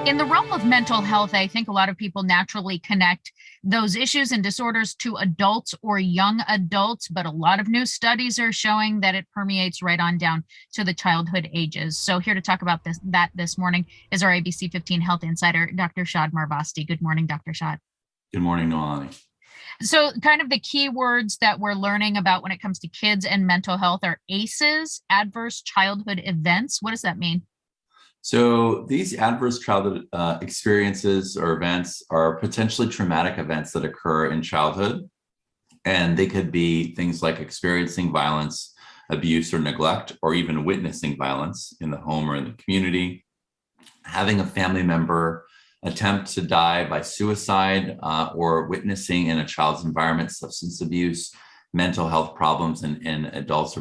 In the realm of mental health, I think a lot of people naturally connect those issues and disorders to adults or young adults, but a lot of new studies are showing that it permeates right on down to the childhood ages. So here to talk about this morning is our ABC 15 Health Insider, Dr. Shad Marbasti. Good morning, Dr. Shad. Good morning, Noelani. So kind of the key words that we're learning about when it comes to kids and mental health are ACEs, adverse childhood events. What does that mean? So these adverse childhood experiences or events are potentially traumatic events that occur in childhood. And they could be things like experiencing violence, abuse, or neglect, or even witnessing violence in the home or in the community, having a family member attempt to die by suicide, or witnessing in a child's environment substance abuse, mental health problems in adults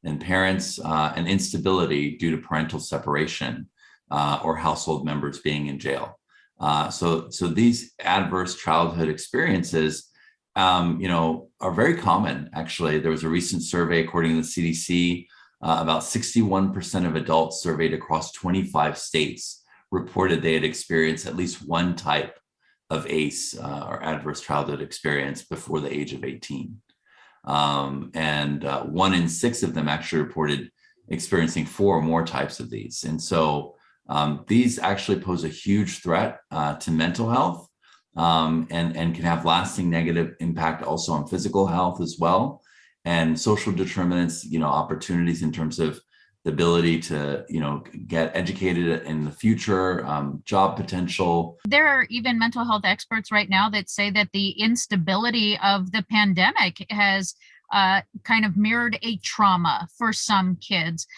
and parents, and instability due to parental separation, or household members being in jail. So these adverse childhood experiences, are very common. Actually, there was a recent survey, according to the CDC, about 61% of adults surveyed across 25 states reported they had experienced at least one type of ACE, or adverse childhood experience, before the age of 18. And 1 in 6 of them actually reported experiencing 4 or more types of these. And so these actually pose a huge threat to mental health, and can have lasting negative impact also on physical health as well, and social determinants, opportunities in terms of the ability to, get educated in the future, job potential. There are even mental health experts right now that say that the instability of the pandemic has kind of mirrored a trauma for some kids.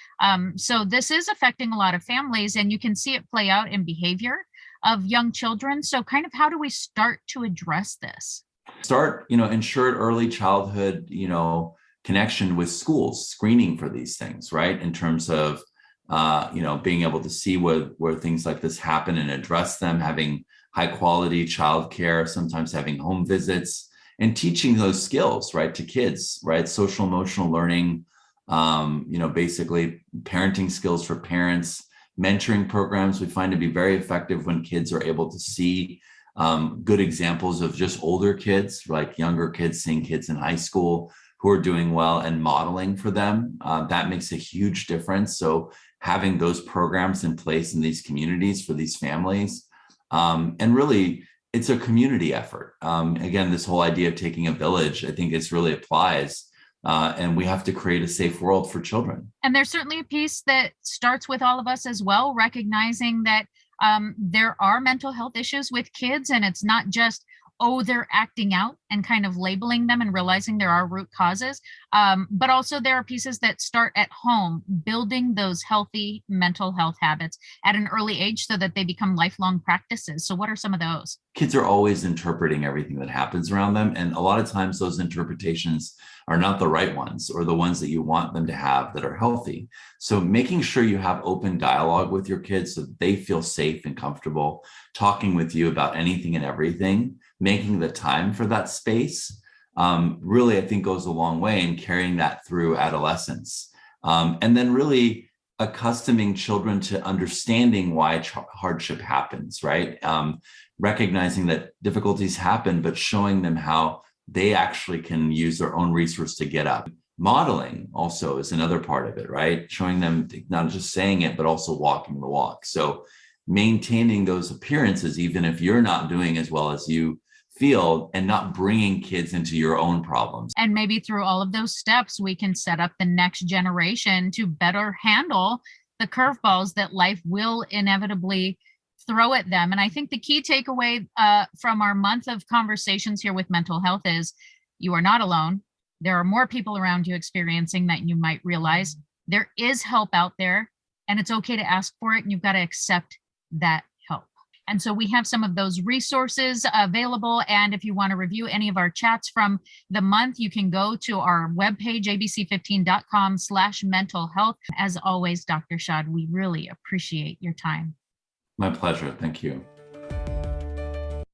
So this is affecting a lot of families, and you can see it play out in behavior of young children. So kind of how do we start to address this? Ensured early childhood, connection with schools, screening for these things, right? In terms of, being able to see where things like this happen and address them, having high quality childcare, sometimes having home visits, and teaching those skills, right, to kids, right? Social emotional learning, basically parenting skills for parents, mentoring programs we find to be very effective when kids are able to see good examples of just older kids, like younger kids, seeing kids in high school who are doing well and modeling for them. That makes a huge difference. So having those programs in place in these communities for these families, and really it's a community effort. Again, this whole idea of taking a village, I think it really applies. And we have to create a safe world for children. And there's certainly a piece that starts with all of us as well, recognizing that there are mental health issues with kids, and it's not just, oh, they're acting out, and kind of labeling them and realizing there are root causes. But also there are pieces that start at home, building those healthy mental health habits at an early age so that they become lifelong practices. So what are some of those? Kids are always interpreting everything that happens around them. And a lot of times those interpretations are not the right ones, or the ones that you want them to have that are healthy. So making sure you have open dialogue with your kids so that they feel safe and comfortable talking with you about anything and everything, making the time for that space, really, I think, goes a long way in carrying that through adolescence. And then really accustoming children to understanding why hardship happens, right? Recognizing that difficulties happen, but showing them how they actually can use their own resource to get up. Modeling also is another part of it, right? Showing them, not just saying it, but also walking the walk. So maintaining those appearances, even if you're not doing as well as you feel, and not bringing kids into your own problems. And maybe through all of those steps, we can set up the next generation to better handle the curveballs that life will inevitably throw at them. And I think the key takeaway from our month of conversations here with mental health is you are not alone. There are more people around you experiencing that you might realize. There is help out there, and it's okay to ask for it, and you've got to accept that help. And so we have some of those resources available. And if you want to review any of our chats from the month, you can go to our webpage, abc15.com/mental health. As always, Dr. Shad, we really appreciate your time. My pleasure. Thank you.